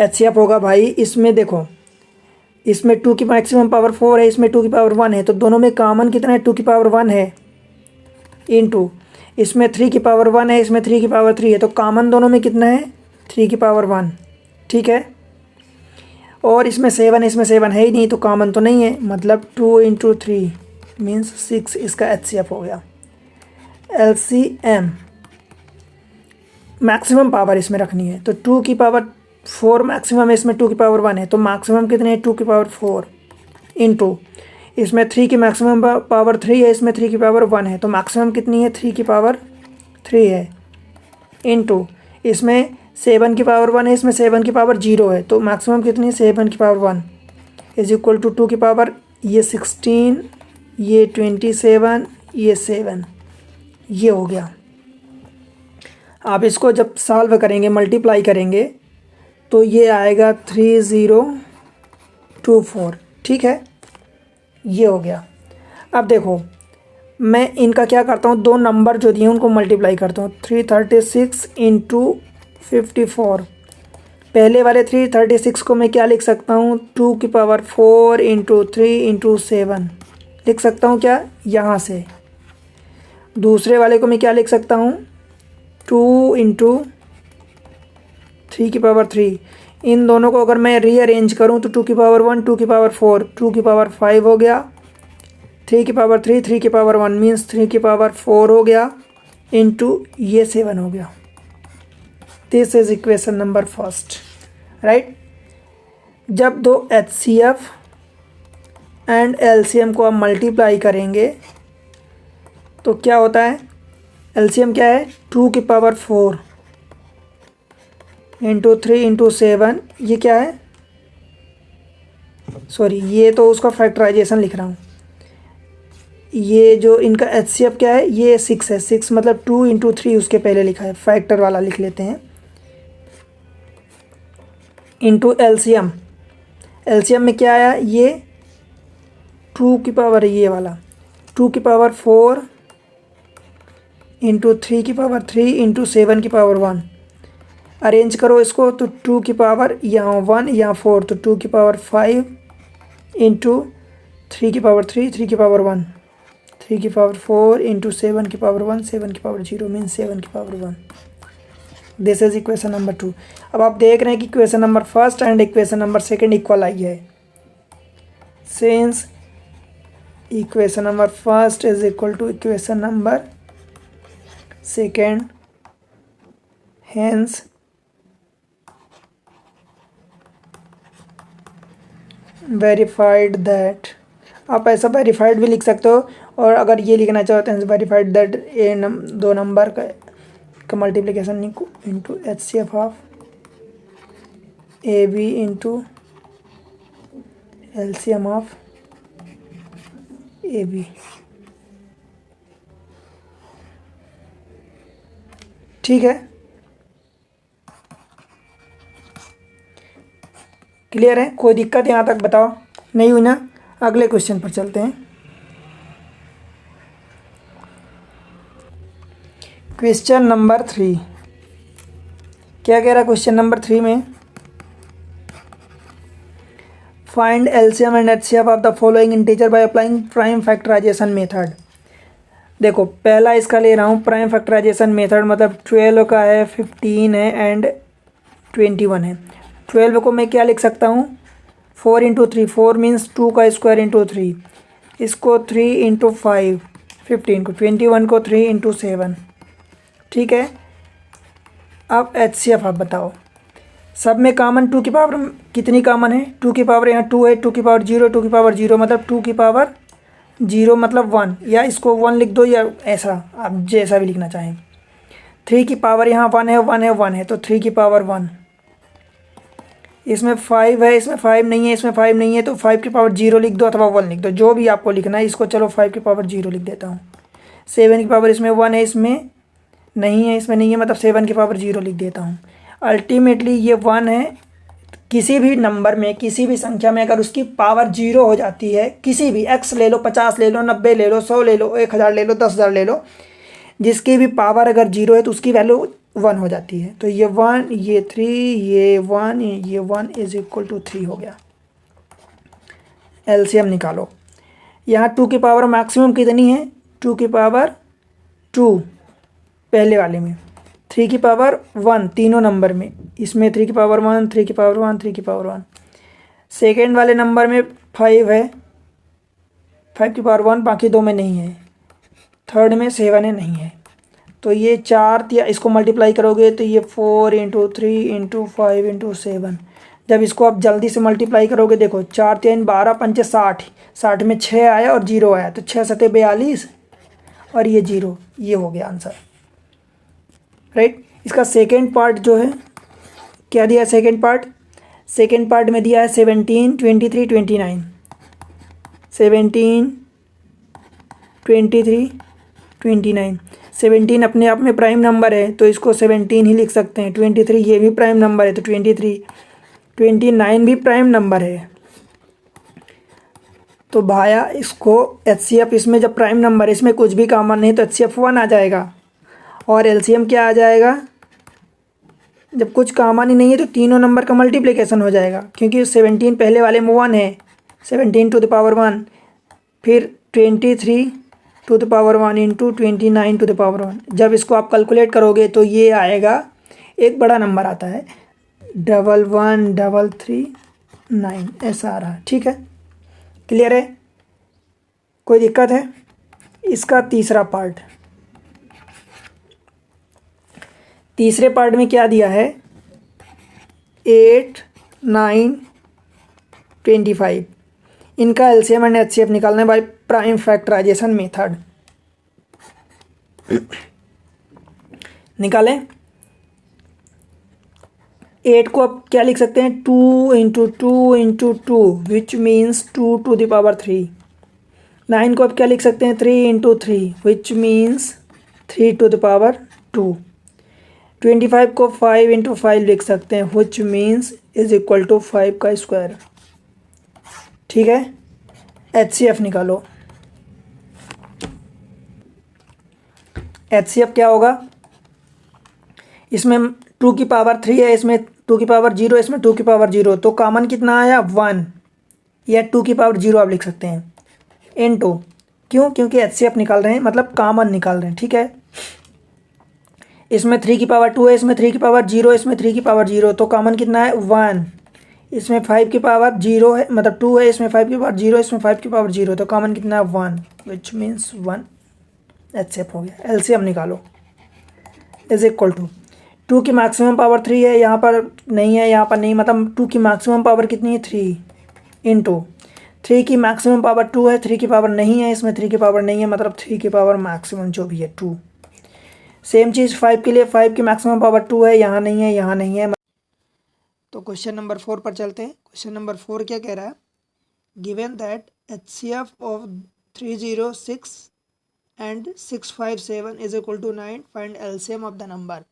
HCF होगा भाई, इसमें देखो, इसमें 2 की मैक्सिमम पावर 4 है, इसमें 2 की पावर 1 है, तो दोनों में कॉमन कितना है, 2 की पावर 1 है, इंटू इसमें 3 की पावर 1 है, इसमें 3 की पावर 3 है, तो कॉमन दोनों में कितना है, 3 की पावर 1। ठीक है। और इसमें 7 है, इसमें 7 है ही नहीं, तो कॉमन तो नहीं है, मतलब 2 × 3 मीन्स 6, इसका HCF हो गया। LCM मैक्सिमम पावर इसमें रखनी है, तो 2 की पावर 4 मैक्सिमम है, इसमें 2 की पावर 1 है, तो मैक्सिमम कितने है, 2 की पावर 4 इंटू इसमें 3 की मैक्सिमम पावर 3 है, इसमें 3 की पावर 1 है, तो मैक्सिमम कितनी है, 3 की पावर 3 है, इंटू इसमें 7 की पावर 1 है, इसमें 7 की पावर 0 है, तो मैक्सिमम कितनी है, 7 की पावर 1 इज इक्वल टू 2 की पावर ये 16, ये 27, ये 7, ये हो गया। आप इसको जब सॉल्व करेंगे, मल्टीप्लाई करेंगे, तो ये आएगा 3024। ठीक है, ये हो गया। अब देखो, मैं इनका क्या करता हूँ, दो नंबर जो दिए उनको मल्टीप्लाई करता हूँ, 336 × 54। पहले वाले 336 को मैं क्या लिख सकता हूँ, 2 की पावर 4 × 3 × 7 लिख सकता हूँ क्या, यहाँ से। दूसरे वाले को मैं क्या लिख सकता हूँ, 2 × 3 की पावर 3। इन दोनों को अगर मैं रीअरेंज करूँ तो 2 की पावर 1, 2 की पावर 4, 2 की पावर 5 हो गया, 3 की पावर 3, 3 की पावर 1 मीन्स 3 की पावर 4 हो गया, इंटू ये 7 हो गया। This is equation number first, right. जब दो HCF एंड LCM को आप मल्टीप्लाई करेंगे तो क्या होता है, LCM क्या है, 2 की पावर 4 × 3 × 7, ये क्या है, सॉरी ये तो उसका फैक्टराइजेशन लिख रहा हूँ। ये जो इनका HCF क्या है, ये 6 है, 6 मतलब 2 × 3 उसके पहले लिखा है, फैक्टर वाला लिख लेते हैं, इंटू LCM। LCM में क्या आया, ये 2 की पावर, ये वाला 2 की पावर 4 × 3 की पावर 3 × 7 की पावर 1। अरेंज करो इसको तो 2 की पावर यहाँ 1 यहाँ 4, तो 2 की पावर 5 × 3 की पावर 3, 3 की पावर 1, 3 की पावर 4 × 7 की पावर 1, 7 की पावर 0 मीन 7 की power 1। This is equation number 2। अब आप देख रहे हैं कि equation number first and equation number second equal आई है, since equation number first is equal to equation number second, hence verified that. आप ऐसा वेरीफाइड भी लिख सकते हो, और अगर ये लिखना चाहते हैं वेरीफाइड दैट दो नंबर का multiplication into HCF of AB into LCM of AB। ठीक है, क्लियर है, कोई दिक्कत यहाँ तक बताओ, नहीं हुई ना। अगले क्वेश्चन पर चलते हैं। क्वेश्चन नंबर 3, क्या कह रहा है क्वेश्चन नंबर 3 में, find LCM and HCF of the following integer by applying prime factorization method. देखो पहला इसका ले रहा हूँ प्राइम फैक्टराइजेशन मेथड, मतलब 12 का है, 15 है एंड 21 है। 12 को मैं क्या लिख सकता हूँ, 4 इंटू 3, 4 मीन्स 2 का स्क्वायर इंटू 3, इसको 3 इंटू 5, 15 को, 21 को 3 इंटू 7। ठीक है, अब एचसीएफ आप बताओ। सब में कॉमन 2 की पावर कितनी कॉमन है, 2 की पावर यहाँ 2 है, 2 की पावर 0, 2 की पावर 0 मतलब 2 की पावर 0 मतलब 1, या इसको 1 लिख दो या ऐसा आप जैसा भी लिखना चाहें। 3 की पावर यहाँ 1 है, 1 है, 1 है, तो 3 की पावर 1। इसमें 5 है, इसमें 5 नहीं है, इसमें 5 नहीं है, तो 5 की पावर 0 लिख दो अथवा 1 लिख दो, जो भी आपको लिखना है। इसको चलो 5 की पावर 0 लिख देता हूँ। 7 की पावर इसमें 1 है, इसमें नहीं है, इसमें नहीं है, मतलब 7 की पावर 0 लिख देता हूँ। अल्टीमेटली ये 1 है। किसी भी नंबर में, किसी भी संख्या में अगर उसकी पावर 0 हो जाती है, किसी भी x ले लो, 50 ले लो, 90 ले लो, 100 ले लो, 1000 ले लो, 10,000 ले लो, जिसकी भी पावर अगर 0 है तो उसकी वैल्यू 1 हो जाती है। तो ये 1, ये 3, ये 1, ये 1 इज इक्वल टू 3 हो गया। एलसीएम निकालो। यहाँ 2 की पावर मैक्सिमम कितनी है, 2 की पावर 2 पहले वाले में, 3 की पावर 1 तीनों नंबर में, इसमें 3 की पावर 1, 3 की पावर 1, 3 की पावर 1। सेकेंड वाले नंबर में 5 है, 5 की पावर 1, बाकी दो में नहीं है। थर्ड में 7 है, नहीं है। तो ये 4 या इसको मल्टीप्लाई करोगे तो ये 4 इंटू 3 इंटू 5 इंटू 7। जब इसको आप जल्दी से मल्टीप्लाई करोगे, देखो 4 3 12 5 60, 60 में 6 आया और 0 आया, तो 6 7 42 और ये 0, ये हो गया आंसर, राइट। इसका सेकेंड पार्ट जो है, क्या दिया है सेकेंड पार्ट, सेकेंड पार्ट में दिया है 17 23 29, 17 23 29। 17 अपने आप में प्राइम नंबर है तो इसको 17 ही लिख सकते हैं। 23 ये भी प्राइम नंबर है तो 23, 29 भी प्राइम नंबर है। तो भाया इसको एचसीएफ, इसमें जब प्राइम नंबर है, इसमें कुछ भी कॉमन नहीं, तो एचसीएफ 1 आ जाएगा। और एलसीएम क्या आ जाएगा, जब कुछ कॉमन ही नहीं है तो तीनों नंबर का मल्टीप्लिकेशन हो जाएगा, क्योंकि 17 पहले वाले में 1 है, 17 टू द पावर 1, फिर 23 to the power 1 into 29 to the power 1। जब इसको आप कैलकुलेट करोगे तो ये आएगा, एक बड़ा नंबर आता है 11339, ऐसा आ रहा है। ठीक है, क्लियर है, कोई दिक्कत है। इसका तीसरा पार्ट, तीसरे पार्ट में क्या दिया है, 8 9 25, इनका एलसीएम एंड एचसीएफ निकालना है बाय प्राइम फैक्टराइजेशन मेथड। निकालें। 8 को आप क्या लिख सकते हैं, 2 into 2 into 2 which means 2 to the power 3। 9 को आप क्या लिख सकते हैं, 3 into 3 which means 3 to the power 2। 25 को 5 इंटू 5 लिख सकते हैं which means is equal to 5 का स्क्वायर। ठीक है, एचसीएफ निकालो। एचसीएफ क्या होगा, इसमें 2 की पावर 3 है, इसमें 2 की पावर 0, इसमें 2 की पावर 0, तो कॉमन कितना आया 1, या 2 की पावर 0 आप लिख सकते हैं इनटू, क्यों, क्योंकि एचसीएफ निकाल रहे हैं, मतलब कॉमन निकाल रहे हैं। ठीक है, इसमें 3 की पावर 2 है, इसमें 3 की पावर 0, इसमें 3 की पावर 0, तो कॉमन कितना है 1। इसमें 5 की पावर 0 है, मतलब 2 है, इसमें 5 की पावर 0, इसमें 5 की पावर 0, तो कॉमन कितना है 1, विच मीन्स 1। एचसीएफ हो गया। एलसीएम निकालो, इज इक्वल टू 2 की मैक्सिमम पावर 3 है, यहाँ पर नहीं है, यहाँ पर नहीं, मतलब 2 की मैक्सिमम पावर कितनी है 3 इंटू 3 की मैक्सिमम पावर 2 है, 3 की पावर नहीं है, इसमें 3 की पावर नहीं है, मतलब 3 की पावर मैक्सिमम जो भी है 2। सेम चीज़ 5 के लिए, 5 की मैक्सिमम पावर 2 है, यहाँ नहीं है, यहाँ नहीं है। तो क्वेश्चन नंबर 4 पर चलते हैं। क्वेश्चन नंबर 4 क्या कह रहा है, given that HCF of 306 and 657 is equal to 9, find LCM of the number.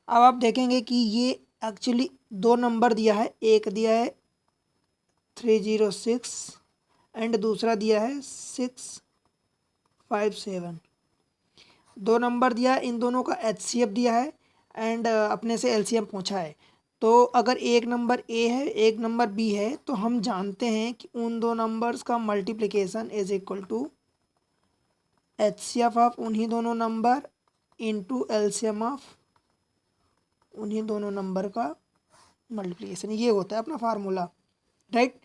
अब आप देखेंगे कि ये एक्चुअली दो नंबर दिया है, एक दिया है 306 एंड दूसरा दिया है 657, दो नंबर दिया है, इन दोनों का एचसीएफ दिया है एंड अपने से एलसीएम पूछा है। तो अगर एक नंबर ए है एक नंबर बी है तो हम जानते हैं कि उन दो नंबर्स का multiplication is equal to HCF of उन्हीं दोनों नंबर इनटू एलसीएम ऑफ उन्हीं दोनों नंबर का मल्टीप्लिकेशन। ये होता है अपना फार्मूला, राइट।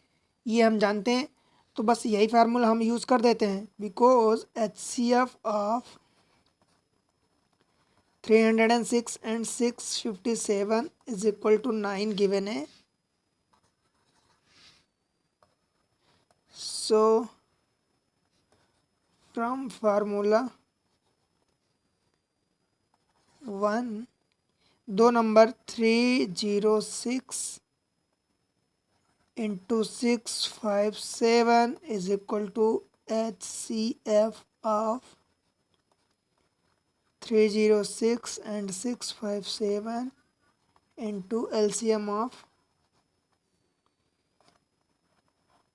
ये हम जानते हैं, तो बस यही फार्मूला हम यूज़ कर देते हैं। Because HCF of 306 and 657 is equal to 9 given है। So from formula 1 दो number 306 into 657 is equal to HCF of 306 and 657 into LCM of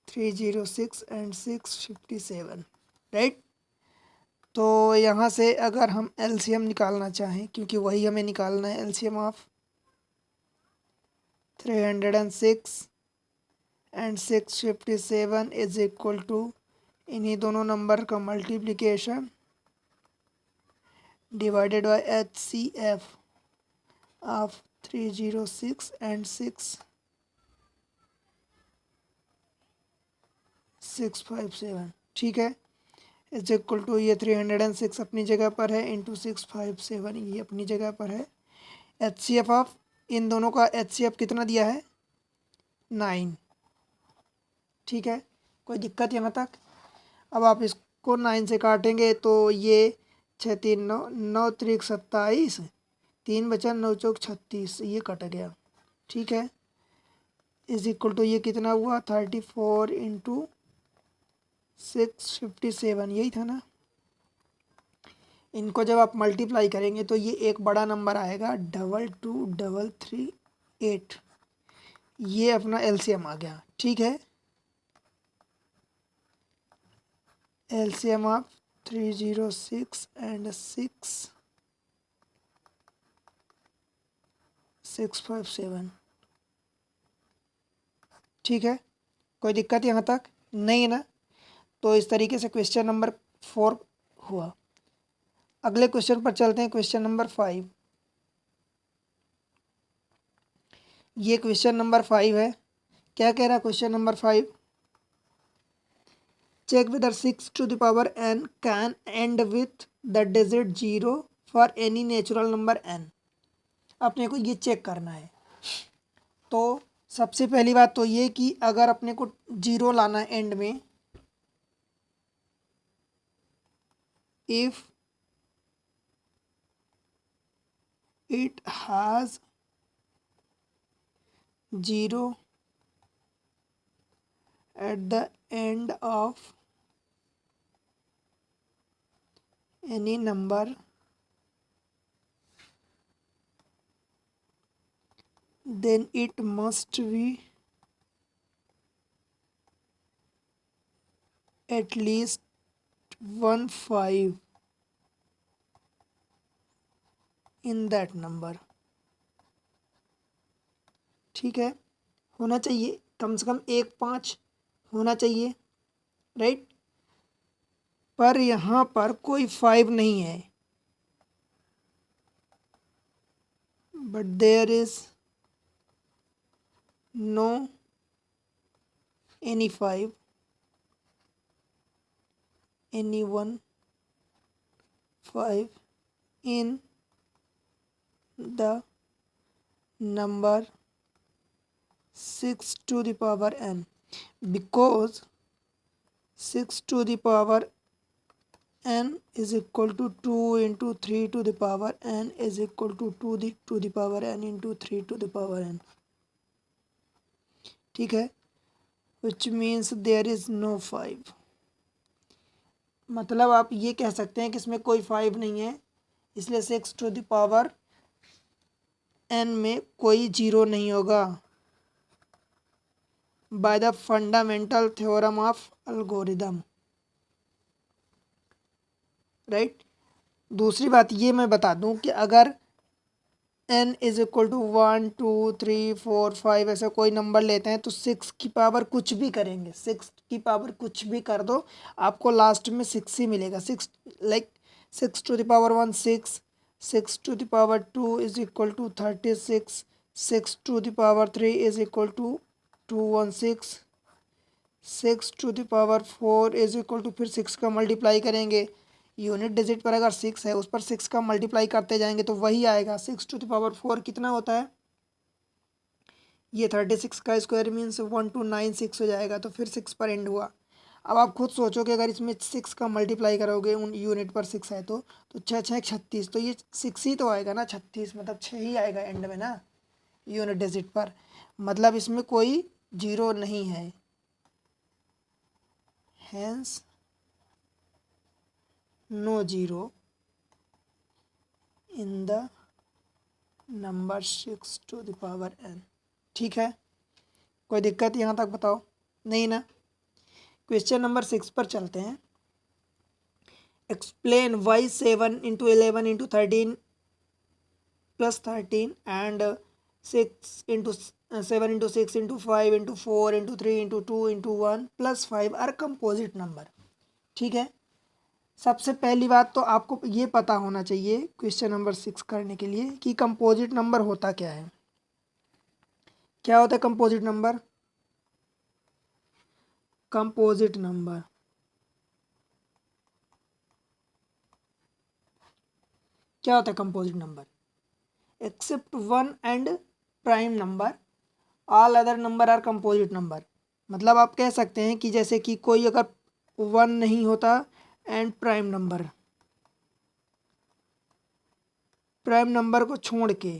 306 and 657, right. तो यहाँ से अगर हम एलसीएम निकालना चाहें, क्योंकि वही हमें निकालना है, LCM of 306 and 657 is equal to इन्हीं दोनों नंबर का multiplication divided by HCF of 306 and 657, ठीक है। इज इक्वल टू ये 306 अपनी जगह पर है इंटू 657 ये अपनी जगह पर है। HCF ऑफ इन दोनों का HCF कितना दिया है 9, ठीक है। कोई दिक्कत यहाँ तक? अब आप इसको 9 से काटेंगे तो ये 6 3 9 9 3 27 3 बचा 9 चौक 36 ये कट गया, ठीक है। इज इक्वल टू ये कितना हुआ 34 इंटू 657 यही था ना। इनको जब आप मल्टीप्लाई करेंगे तो ये एक बड़ा नंबर आएगा 22338, ये अपना एलसीएम आ गया, ठीक है। एलसीएम ऑफ 306 एंड 657, ठीक है। कोई दिक्कत यहाँ तक नहीं है ना। तो इस तरीके से क्वेश्चन नंबर 4 हुआ। अगले क्वेश्चन पर चलते हैं, क्वेश्चन नंबर 5। ये क्वेश्चन नंबर 5 है। क्या कह रहा है question number 5? Check whether 6 to the power n can end with the digit 0 for any natural number n। अपने को ये चेक करना है। तो सबसे पहली बात तो ये कि अगर अपने को 0 लाना है एंड में, if it has 0 at the end of any number, then it must be at least 1 5 in that number, ठीक है। होना चाहिए कम से कम 1 5 होना चाहिए, राइट। पर यहाँ पर कोई 5 नहीं है, but there is no any 5 any 1 5 in the number 6 to the power n, because 6 to the power n is equal to 2 into 3 to the power n is equal to 2 to the power n into 3 to the power n, ठीक है। which means there is no 5। मतलब आप ये कह सकते हैं कि इसमें कोई 5 नहीं है, इसलिए 6 टू द पावर n में कोई 0 नहीं होगा by the fundamental theorem of algorithm, right. दूसरी बात ये मैं बता दूं कि अगर n इज इक्वल टू 1 2 3 4 5 ऐसा कोई नंबर लेते हैं तो 6 की पावर कुछ भी करेंगे, 6 की पावर कुछ भी कर दो आपको लास्ट में 6 ही मिलेगा। 6 like 6 to the power 1 6, 6 to the power 2 is equal to 36, 6 to the power 3 is equal to 216, 6 to the power 4 is equal to, फिर 6 का मल्टीप्लाई करेंगे, यूनिट डिजिट पर अगर 6 है उस पर 6 का मल्टीप्लाई करते जाएंगे तो वही आएगा। 6 टू द पावर 4 कितना होता है, ये 36 का स्क्वायर मीन्स 1296 हो जाएगा, तो फिर 6 पर एंड हुआ। अब आप खुद सोचो कि अगर इसमें 6 का मल्टीप्लाई करोगे उन यूनिट पर 6 है तो 6 6 36, तो ये 6 ही तो आएगा ना, 36 मतलब 6 ही आएगा एंड में ना यूनिट डिजिट पर, मतलब इसमें कोई जीरो नहीं है। Hence no zero in the number 6 to the power n। ठीक है, कोई दिक्कत यहाँ तक बताओ, नहीं ना। क्वेश्चन नंबर 6 पर चलते हैं। Explain why 7 into 11 into 13 plus 13 and 6 into 7 into 6 into 5 into 4 into 3 into 2 into 1 plus 5 are composite number. ठीक है, सबसे पहली बात तो आपको ये पता होना चाहिए क्वेश्चन नंबर 6 करने के लिए कि कंपोजिट नंबर होता क्या है। क्या होता है कंपोजिट नंबर? कंपोजिट नंबर क्या होता है? Composite number except one and prime number all other number are composite number. मतलब आप कह सकते हैं कि जैसे कि कोई अगर 1 नहीं होता एंड प्राइम नंबर को छोड़ के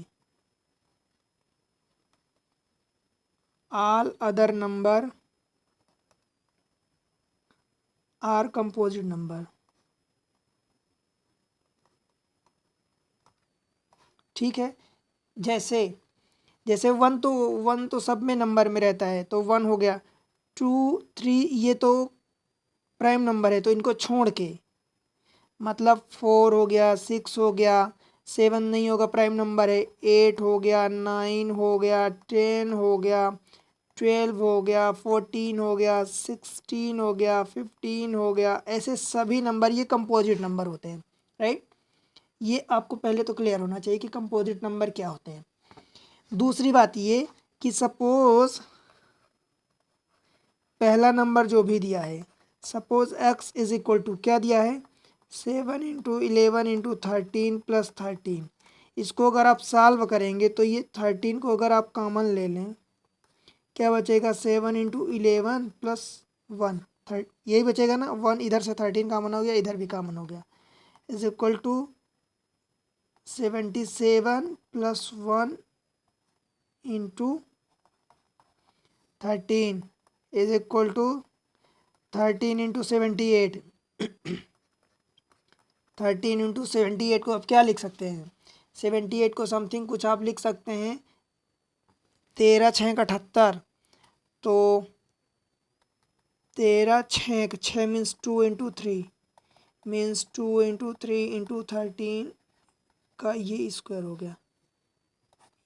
all other number are composite number. ठीक है, जैसे जैसे 1 तो सब में नंबर में रहता है तो 1 हो गया, 2 3 ये तो प्राइम नंबर है तो इनको छोड़ के मतलब 4 हो गया, 6 हो गया, 7 नहीं होगा प्राइम नंबर है, 8 हो गया, 9 हो गया, 10 हो गया, 12 हो गया, 14 हो गया, 16 हो गया, 15 हो गया, ऐसे सभी नंबर ये कंपोजिट नंबर होते हैं। राइट, ये आपको पहले तो क्लियर होना चाहिए कि कंपोजिट नंबर क्या होते हैं। दूसरी बात ये कि सपोज पहला नंबर जो भी दिया है, suppose x is equal to क्या दिया है, 7 इंटू 11 इंटू 13 प्लस 13। इसको अगर आप सॉल्व करेंगे तो ये 13 को अगर आप कॉमन ले लें क्या बचेगा, 7 इंटू 11 प्लस 1, यही बचेगा ना, 1 इधर से 13 कॉमन हो गया, इधर भी कॉमन हो गया, is equal to 77 plus 1 into 13 is equal to 13 into 78। 13 into 78 को आप क्या लिख सकते हैं, 78 को समथिंग कुछ आप लिख सकते हैं 13 6 78, तो 13 6 6 means 2 into 3 means 2 into 3 into 13 का ये स्क्वायर हो गया,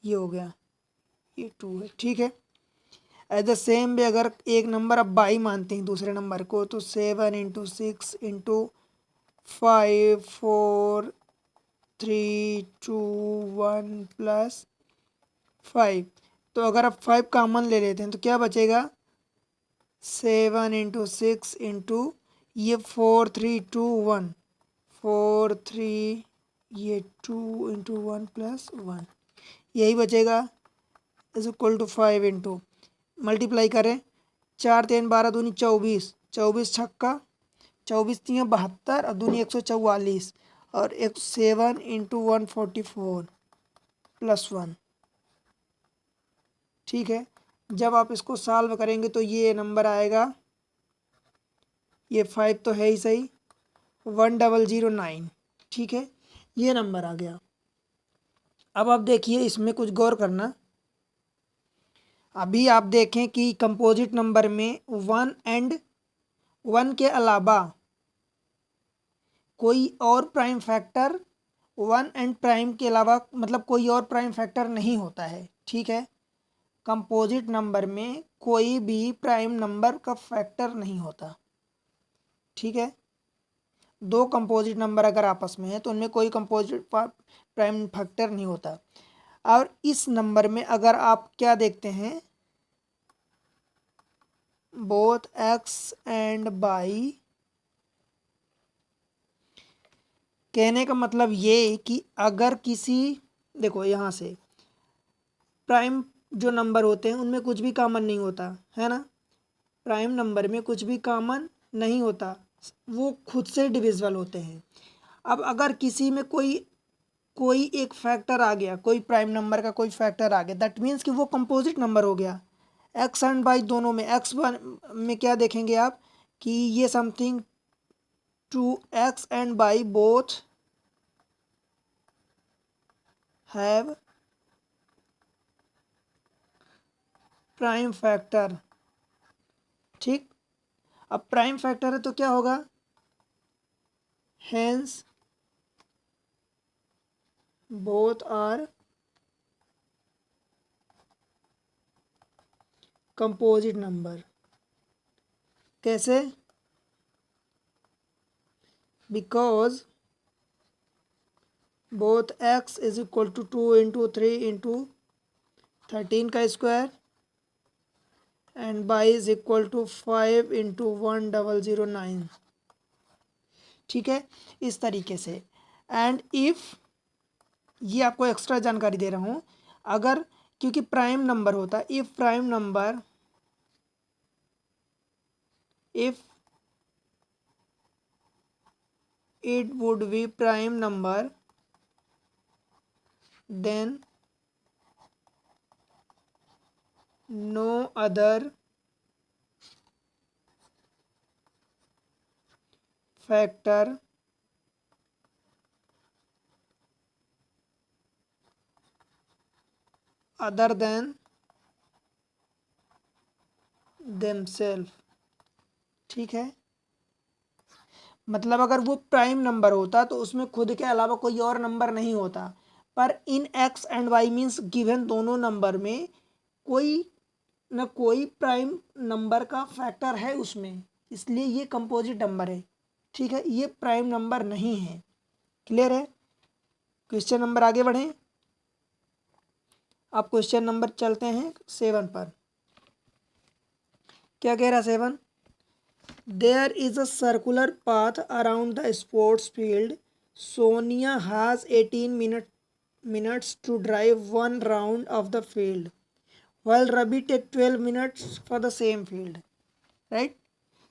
ये हो गया, ये 2 है। ठीक है, एट द सेम वे अगर एक नंबर आप बाई मानते हैं दूसरे नंबर को तो 7 इंटू 6 इंटू 5 4 3 2 1 प्लस 5, तो अगर आप 5 कॉमन ले लेते हैं तो क्या बचेगा, 7 इंटू 6 इंटू ये 4 3 2 1 4 3 ये 2 इंटू 1 प्लस 1 यही बचेगा, is equal to 5 into multiply करें, 4 3 12 दूनी 24, 24 छक्का 24 3 72 और दूनी 144 और 7 इंटू 144 प्लस 1। ठीक है, जब आप इसको सॉल्व करेंगे तो ये नंबर आएगा, ये 5 तो है ही सही, 1009। ठीक है, ये नंबर आ गया। अब आप देखिए इसमें कुछ गौर करना, अभी आप देखें कि कंपोजिट नंबर में 1 एंड 1 के अलावा कोई और prime factor one and prime के अलावा मतलब कोई और प्राइम फैक्टर नहीं होता है, ठीक है। कंपोजिट नंबर में कोई भी प्राइम नंबर का फैक्टर नहीं होता, ठीक है। दो कंपोजिट नंबर अगर आपस में है तो उनमें कोई कंपोजिट प्राइम फैक्टर नहीं होता। और इस नंबर में अगर आप क्या देखते हैं, बोथ एक्स एंड वाई, कहने का मतलब ये कि अगर किसी, देखो यहाँ से प्राइम जो नंबर होते हैं उनमें कुछ भी कॉमन नहीं होता है ना, प्राइम नंबर में कुछ भी कॉमन नहीं होता, वो खुद से डिविजिबल होते हैं। अब अगर किसी में कोई कोई एक फैक्टर आ गया, कोई प्राइम नंबर का कोई फैक्टर आ गया, दैट मीन्स कि वो कंपोजिट नंबर हो गया। एक्स एंड वाई दोनों में, एक्स में क्या देखेंगे आप कि ये something two x and y both have prime factor, ठीक। अब प्राइम फैक्टर है तो क्या होगा, hence both are composite number. कैसे, because both x is equal to 2 × 3 × 13 का square and y is equal to 5 × 1009, ठीक है, इस तरीके से। एंड इफ, ये आपको एक्स्ट्रा जानकारी दे रहा हूँ, अगर क्योंकि प्राइम नंबर होता है, if prime number, if it would be prime number then no other factor other than themselves, ठीक है। मतलब अगर वो प्राइम नंबर होता तो उसमें खुद के अलावा कोई और नंबर नहीं होता, पर in x and y means given दोनों नंबर में कोई न कोई प्राइम नंबर का फैक्टर है उसमें, इसलिए ये कंपोजिट नंबर है, ठीक है, ये प्राइम नंबर नहीं है। क्लियर है। क्वेश्चन नंबर आगे बढ़ें। अब क्वेश्चन नंबर चलते हैं 7 पर। क्या कह रहा 7, there is a circular path around the sports field, Sonia has 18 minutes to drive one round of the field while Ravi take 12 minutes for the same field, right?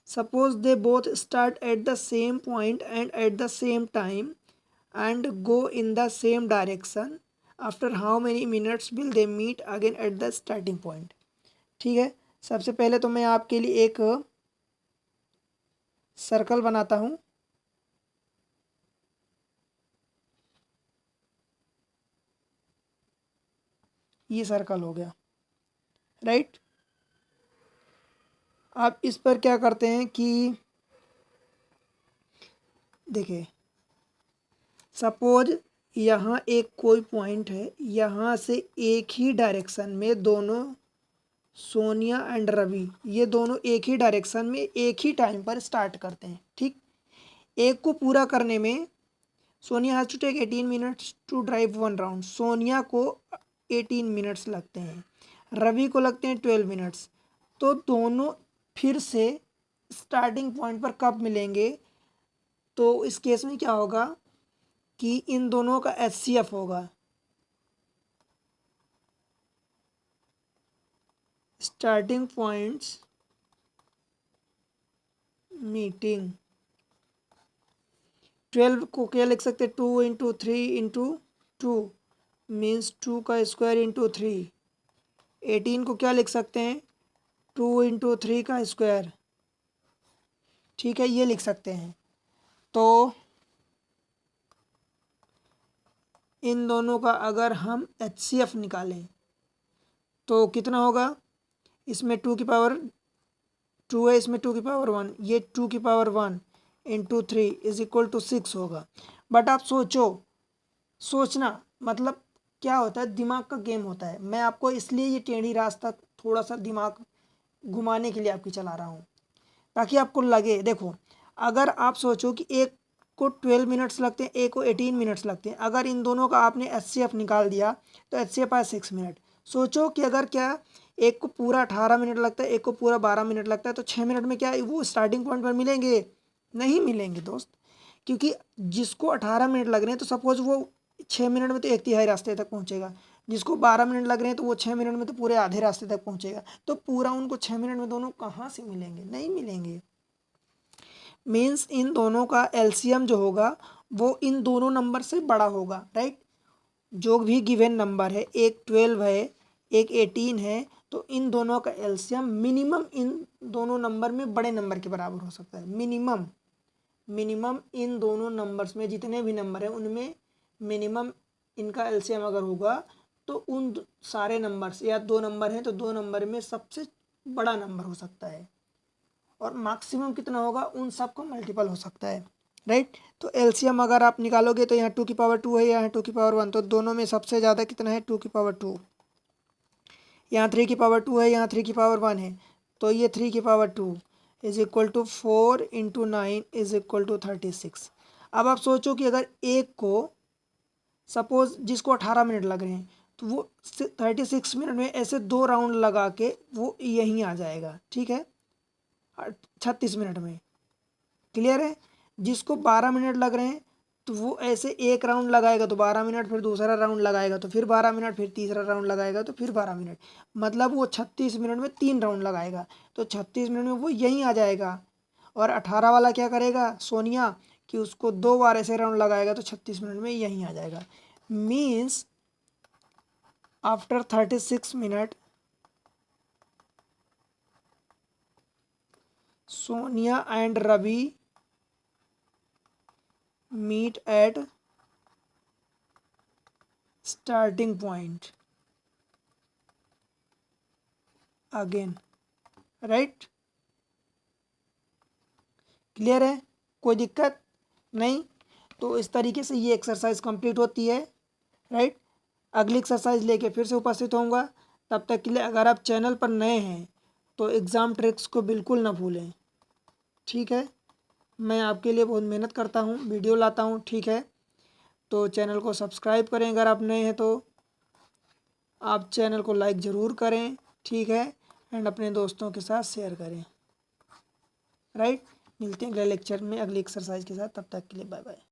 Suppose they both start at the same point and at the same time and go in the same direction, after how many minutes will they meet again at the starting point? ठीक है, सबसे पहले तो मैं आपके लिए एक circle बनाता हूँ। ये सर्कल हो गया, राइट। आप इस पर क्या करते हैं कि देखिए, सपोज यहाँ एक कोई पॉइंट है, यहाँ से एक ही डायरेक्शन में दोनों सोनिया एंड रवि, ये दोनों एक ही डायरेक्शन में एक ही टाइम पर स्टार्ट करते हैं, ठीक। एक को पूरा करने में Sonia has to take 18 minutes to drive one round, Sonia को 18 मिनट्स लगते हैं, रवि को लगते हैं 12 मिनट्स। तो दोनों फिर से स्टार्टिंग पॉइंट पर कब मिलेंगे, तो इस केस में क्या होगा कि इन दोनों का HCF होगा, स्टार्टिंग पॉइंट्स मीटिंग। 12 को क्या लिख सकते हैं, 2 × 3 × 2 मीन्स 2 का स्क्वायर × 3। 18 को क्या लिख सकते हैं, 2 × 3 का स्क्वायर, ठीक है, ये लिख सकते हैं। तो इन दोनों का अगर हम HCF निकालें तो कितना होगा, इसमें 2 की पावर 2 है, इसमें 2 की पावर 1, ये 2 की पावर 1 × 3 इज इक्वल टू 6 होगा। बट आप सोचो सोचना मतलब क्या होता है, दिमाग का गेम होता है। मैं आपको इसलिए ये टेढ़ी रास्ता थोड़ा सा दिमाग घुमाने के लिए आपकी चला रहा हूँ, ताकि आपको लगे। देखो अगर आप सोचो कि एक को 12 मिनट्स लगते हैं, एक को 18 मिनट्स लगते हैं, अगर इन दोनों का आपने HCF निकाल दिया तो HCF आया 6 मिनट। सोचो कि अगर क्या एक को पूरा 18 मिनट लगता है, एक को पूरा 12 मिनट लगता है, तो 6 मिनट में क्या वो स्टार्टिंग पॉइंट पर मिलेंगे? नहीं मिलेंगे दोस्त, क्योंकि जिसको 18 मिनट लग रहे हैं तो सपोज वो 6 मिनट में तो 1/3 रास्ते तक पहुंचेगा, जिसको 12 मिनट लग रहे हैं तो वो 6 मिनट में तो पूरे आधे रास्ते तक पहुंचेगा। तो पूरा उनको 6 मिनट में दोनों कहाँ से मिलेंगे? नहीं मिलेंगे। मीन्स इन दोनों का एलसीएम जो होगा वो इन दोनों नंबर से बड़ा होगा, राइट। जो भी गिवन नंबर है, एक 12 है एक 18 है, तो इन दोनों का एलसीएम मिनिमम इन दोनों नंबर में बड़े नंबर के बराबर हो सकता है। मिनिमम इन दोनों नंबर्स में जितने भी नंबर हैं उनमें मिनिमम इनका एलसीएम अगर होगा तो उन सारे नंबर्स, या 2 नंबर हैं तो 2 नंबर में सबसे बड़ा नंबर हो सकता है, और मैक्सिमम कितना होगा उन सब को मल्टीपल हो सकता है, राइट। तो एलसीएम अगर आप निकालोगे तो यहाँ 2 की पावर 2 है, यहाँ 2 की पावर 1, तो दोनों में सबसे ज़्यादा कितना है? 2 की पावर 2। यहाँ 3 की पावर 2 है, यहाँ 3 की पावर 1 है, तो ये 3 की power 2 is equal to 4 into 9 is equal to 36। अब आप सोचो कि अगर एक को सपोज जिसको 18 मिनट लग रहे हैं तो वो 36 मिनट में ऐसे 2 राउंड लगा के वो यहीं आ जाएगा, ठीक है, 36 मिनट में। क्लियर है? जिसको 12 मिनट लग रहे हैं तो वो ऐसे एक राउंड लगाएगा तो 12 मिनट, फिर दूसरा राउंड लगाएगा तो फिर 12 मिनट, फिर तीसरा राउंड लगाएगा तो फिर 12 मिनट, मतलब वो 36 मिनट में 3 राउंड लगाएगा, तो 36 मिनट में वो यहीं आ जाएगा। और 18 वाला क्या करेगा सोनिया कि उसको 2 बार ऐसे राउंड लगाएगा तो 36 मिनट में यहीं आ जाएगा। Means after 36 minute Sonia and Ravi meet at starting point again, right. Clear है? कोई दिक्कत नहीं? तो इस तरीके से ये एक्सरसाइज कंप्लीट होती है, राइट। अगली एक्सरसाइज लेके फिर से उपस्थित होऊंगा, तब तक के लिए अगर आप चैनल पर नए हैं तो एग्ज़ाम ट्रिक्स को बिल्कुल ना भूलें, ठीक है। मैं आपके लिए बहुत मेहनत करता हूँ, वीडियो लाता हूँ, ठीक है। तो चैनल को सब्सक्राइब करें अगर आप नए हैं तो, आप चैनल को लाइक ज़रूर करें, ठीक है, एंड अपने दोस्तों के साथ शेयर करें, राइट। मिलते हैं अगले लेक्चर में अगली एक्सरसाइज के साथ, तब तक के लिए बाय बाय।